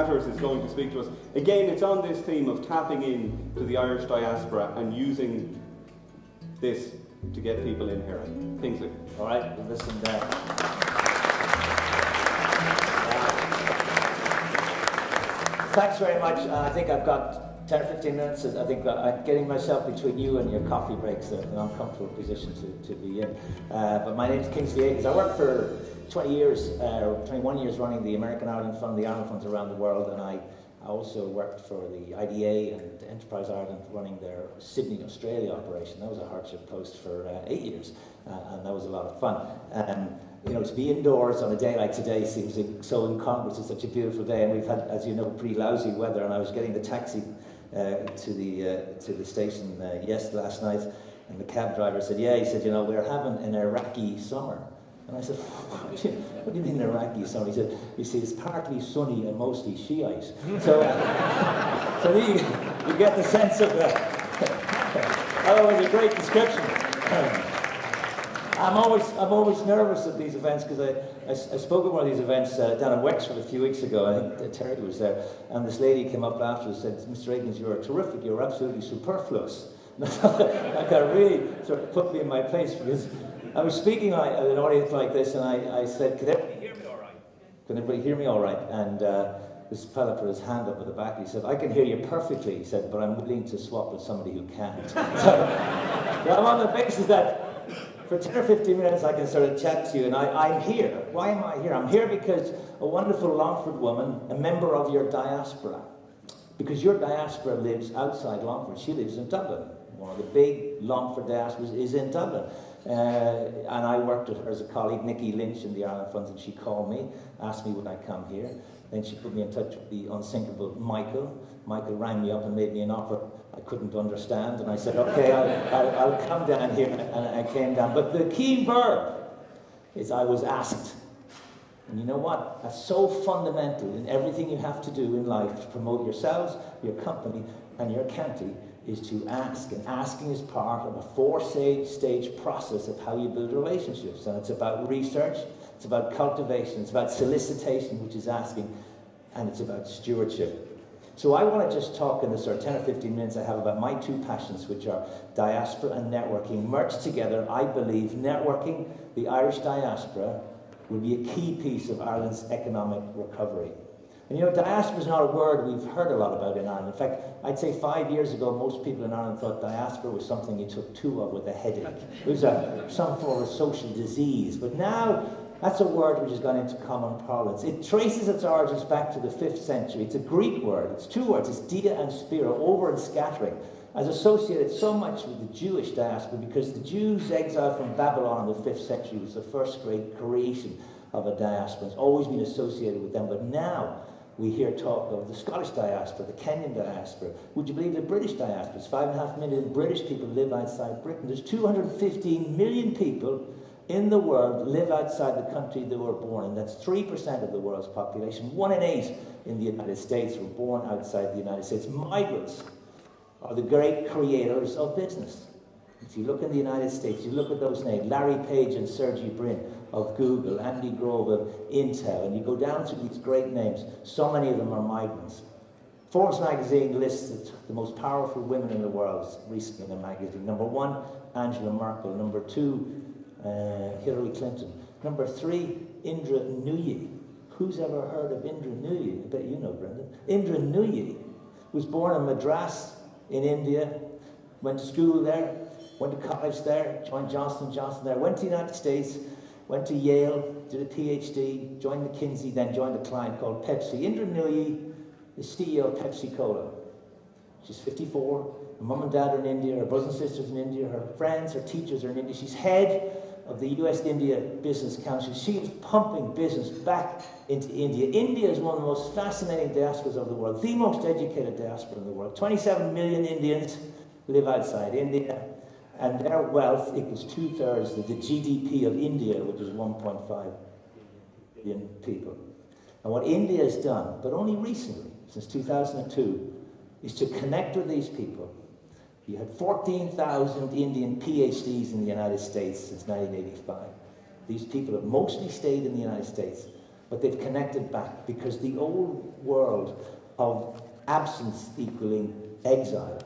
Matters is going to speak to us. Again, it's on this theme of tapping in to the Irish diaspora and using this to get people in here. Kingsley. All right, well, listen there. Thanks very much. I think I've got 10 or 15 minutes. I think I'm getting myself between you and your coffee breaks, an uncomfortable position to be in. But my name is Kingsley Aitkins. I worked for 20 years, 21 years running the American Ireland Fund, the Ireland Funds around the world, and I also worked for the IDA and Enterprise Ireland running their Sydney, Australia operation. That was a hardship post for 8 years, and that was a lot of fun. You know, to be indoors on a day like today seems so incongruous. It's such a beautiful day, and we've had, as you know, pretty lousy weather. And I was getting the taxi to the station last night, and the cab driver said, "Yeah," he said, "you know, we're having an Iraqi summer." And I said, "What do you mean Iraqi summer?" He said, "You see, it's partly sunny and mostly Shiite." So, so you get the sense of that. Oh, it was a great description. I'm always nervous at these events because I spoke at one of these events down in Wexford a few weeks ago. I think Terry was there, and this lady came up after and said, "Mr. Aitkins, you're terrific. You're absolutely superfluous." And I thought that really sort of put me in my place, because I was speaking at an audience like this, and I said, "Can everybody hear me all right? Can everybody hear me all right?" And this fella put his hand up at the back. He said, "I can hear you perfectly." He said, "But I'm willing to swap with somebody who can't." So I'm on the basis that for 10 or 15 minutes I can sort of chat to you, and I'm here. Why am I here? I'm here because a wonderful Longford woman, a member of your diaspora, because your diaspora lives outside Longford. She lives in Dublin. One of the big Longford diasporas is in Dublin. And I worked with her as a colleague, Nikki Lynch, in the Ireland Funds, and she called me, asked me would I come here. Then she put me in touch with the unsinkable Michael. Michael rang me up and made me an offer I couldn't understand, and I said, "Okay, I'll come down here," and I came down. But the key verb is I was asked. And you know what? That's so fundamental in everything you have to do in life to promote yourselves, your company, and your county, is to ask. And asking is part of a four-stage process of how you build relationships. And it's about research, it's about cultivation, it's about solicitation, which is asking, and it's about stewardship. So I want to just talk in the sort of 10 or 15 minutes I have about my two passions, which are diaspora and networking. Merged together, I believe networking, the Irish diaspora, will be a key piece of Ireland's economic recovery. And you know, diaspora is not a word we've heard a lot about in Ireland. In fact, I'd say 5 years ago, most people in Ireland thought diaspora was something you took two of with a headache. It was some form of social disease. But now, that's a word which has gone into common parlance. It traces its origins back to the 5th century. It's a Greek word. It's two words. It's dia and spira, over and scattering, as associated so much with the Jewish diaspora, because the Jews exiled from Babylon in the 5th century was the first great creation of a diaspora. It's always been associated with them. But now we hear talk of the Scottish diaspora, the Kenyan diaspora. Would you believe the British diaspora? 5.5 million British people live outside Britain. There's 215 million people in the world live outside the country they were born in. That's 3% of the world's population. 1 in 8 in the United States were born outside the United States. Migrants are the great creators of business. If you look in the United States, you look at those names, Larry Page and Sergey Brin of Google, Andy Grove of Intel, and you go down through these great names, so many of them are migrants. Forbes magazine lists the most powerful women in the world recently in a magazine. Number 1, Angela Merkel. Number 2, Hillary Clinton. Number 3, Indra Nooyi. Who's ever heard of Indra Nooyi? I bet you know, Brendan. Indra Nooyi was born in Madras in India, went to school there, went to college there, joined Johnson & Johnson there, went to the United States, went to Yale, did a PhD, joined McKinsey, then joined a client called Pepsi. Indra Nooyi is CEO of Pepsi-Cola. She's 54. Her mum and dad are in India, her brothers and sisters in India, her friends, her teachers are in India. She's head of the US-India Business Council. She is pumping business back into India. India is one of the most fascinating diasporas of the world, the most educated diaspora in the world. 27 million Indians live outside India, and their wealth equals 2/3 of the GDP of India, which is 1.5 billion people. And what India has done, but only recently, since 2002, is to connect with these people. You had 14,000 Indian PhDs in the United States since 1985. These people have mostly stayed in the United States. but they've connected back, because the old world of absence equaling exile,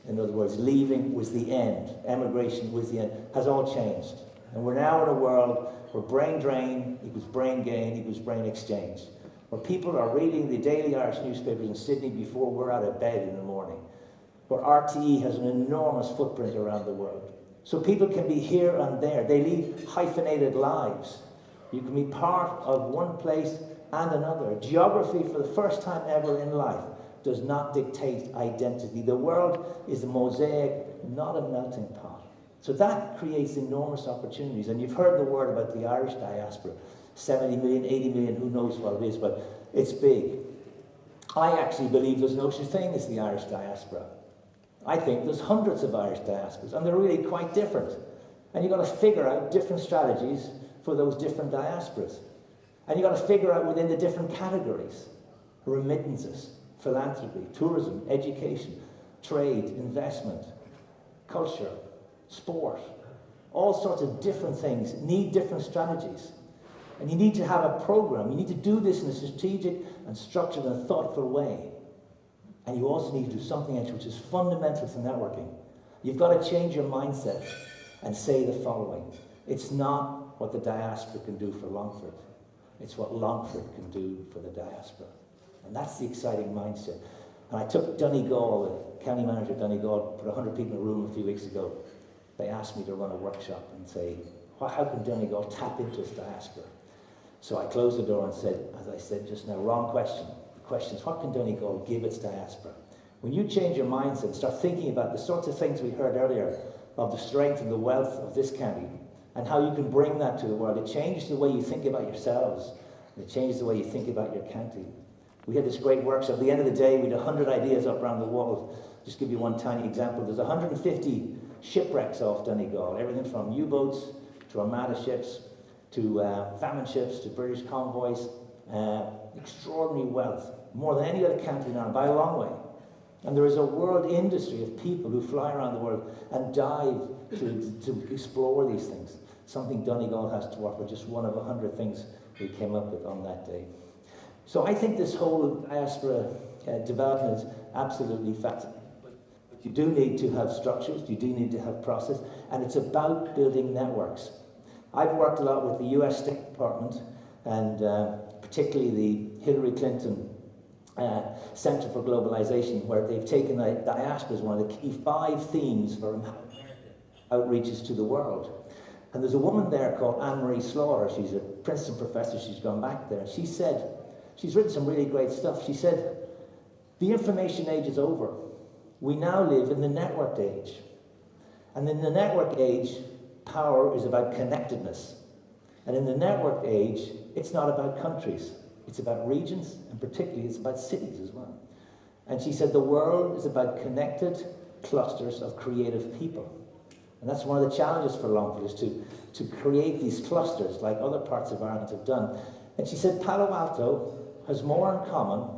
in other words, leaving was the end, emigration was the end, has all changed. And we're now in a world where brain drain equals brain gain equals brain exchange, where people are reading the daily Irish newspapers in Sydney before we're out of bed in the morning, where RTE has an enormous footprint around the world. So people can be here and there. They lead hyphenated lives. You can be part of one place and another. Geography, for the first time ever in life, does not dictate identity. The world is a mosaic, not a melting pot. So that creates enormous opportunities. And you've heard the word about the Irish diaspora. 70 million, 80 million, who knows what it is, but it's big. I actually believe there's no such thing as the Irish diaspora. I think there's hundreds of Irish diasporas, and they're really quite different. And you've got to figure out different strategies for those different diasporas. And you've got to figure out within the different categories: remittances, philanthropy, tourism, education, trade, investment, culture, sport. All sorts of different things need different strategies. And you need to have a program. You need to do this in a strategic and structured and thoughtful way. And you also need to do something else which is fundamental to networking. You've got to change your mindset and say the following: it's not what the diaspora can do for Longford. It's what Longford can do for the diaspora. And that's the exciting mindset. And I took Donegal, the county manager of Donegal, put 100 people in a room a few weeks ago. They asked me to run a workshop and say, well, how can Donegal tap into its diaspora? So I closed the door and said, as I said just now, wrong question. The question is, what can Donegal give its diaspora? When you change your mindset and start thinking about the sorts of things we heard earlier, of the strength and the wealth of this county, and how you can bring that to the world, it changes the way you think about yourselves, and it changes the way you think about your county. We had this great workshop. At the end of the day, we had 100 ideas up around the wall. Just give you one tiny example. There's 150 shipwrecks off Donegal, everything from U-boats to armada ships, to famine ships, to British convoys. Extraordinary wealth, more than any other county in Ireland, by a long way. And there is a world industry of people who fly around the world and dive to explore these things. Something Donegal has to offer, just one of 100 things we came up with on that day. So I think this whole diaspora development is absolutely fascinating. But you do need to have structures, you do need to have process, and it's about building networks. I've worked a lot with the US State Department, and particularly the Hillary Clinton Center for Globalization, where they've taken the diaspora as one of the key 5 themes for American outreaches to the world. And there's a woman there called Anne-Marie Slaughter. She's a Princeton professor. She's gone back there. She said, she's written some really great stuff. She said, the information age is over. We now live in the networked age. And in the network age, power is about connectedness. And in the networked age, it's not about countries. It's about regions, and particularly it's about cities as well. And she said the world is about connected clusters of creative people. And that's one of the challenges for Longford, is to create these clusters like other parts of Ireland have done. And she said Palo Alto has more in common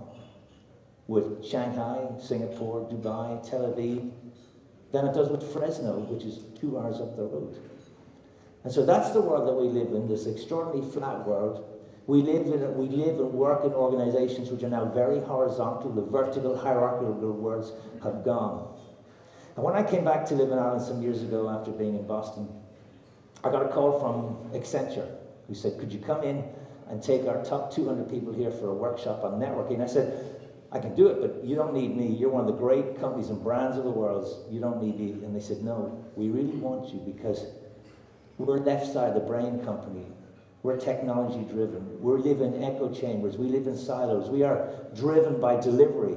with Shanghai, Singapore, Dubai, Tel Aviv, than it does with Fresno, which is 2 hours up the road. And so that's the world that we live in, this extraordinarily flat world. We live and work in organizations which are now very horizontal. The vertical, hierarchical worlds have gone. And when I came back to live in Ireland some years ago after being in Boston, I got a call from Accenture, who said, could you come in and take our top 200 people here for a workshop on networking? I said, I can do it, but you don't need me. You're one of the great companies and brands of the world. You don't need me. And they said, no, we really want you, because we're left side of the brain company. We're technology driven. We live in echo chambers. We live in silos. We are driven by delivery,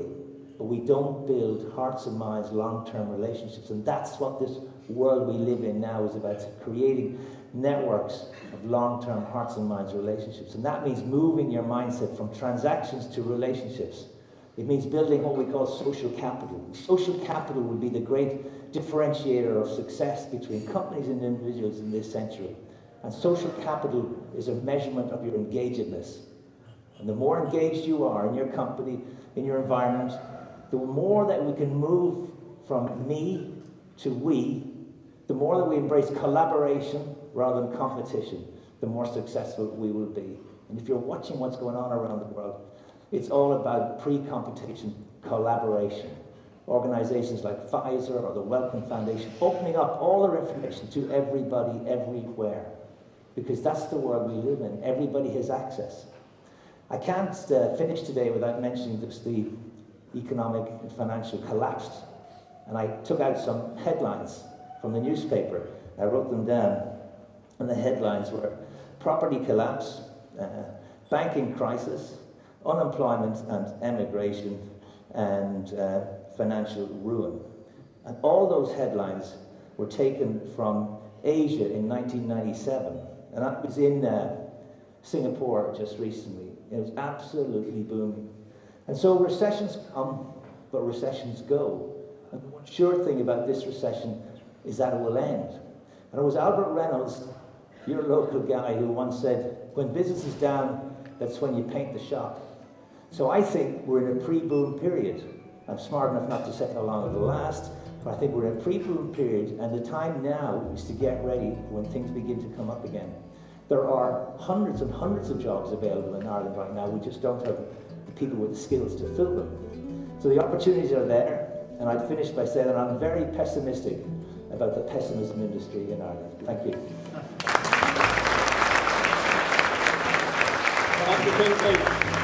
but we don't build hearts and minds, long-term relationships. And that's what this world we live in now is about, creating networks of long-term hearts and minds relationships. And that means moving your mindset from transactions to relationships. It means building what we call social capital. Social capital will be the great differentiator of success between companies and individuals in this century. And social capital is a measurement of your engagedness. And the more engaged you are in your company, in your environment, the more that we can move from me to we, the more that we embrace collaboration rather than competition, the more successful we will be. And if you're watching what's going on around the world, it's all about pre-competition collaboration. Organizations like Pfizer or the Wellcome Foundation opening up all their information to everybody, everywhere. Because that's the world we live in. Everybody has access. I can't finish today without mentioning that the economic and financial collapse. And I took out some headlines from the newspaper. I wrote them down. And the headlines were property collapse, banking crisis, unemployment and emigration, and financial ruin. And all those headlines were taken from Asia in 1997. And that was in Singapore just recently. It was absolutely booming. And so recessions come, but recessions go. And the one sure thing about this recession is that it will end. And it was Albert Reynolds, your local guy, who once said, when business is down, that's when you paint the shop. So I think we're in a pre-boom period. I'm smart enough not to say how long it'll last, but I think we're in a pre-boom period, and the time now is to get ready when things begin to come up again. There are hundreds and hundreds of jobs available in Ireland right now. We just don't have the people with the skills to fill them. So the opportunities are there, and I'd finish by saying that I'm very pessimistic about the pessimism industry in Ireland. Thank you. Thank you, Kingsley.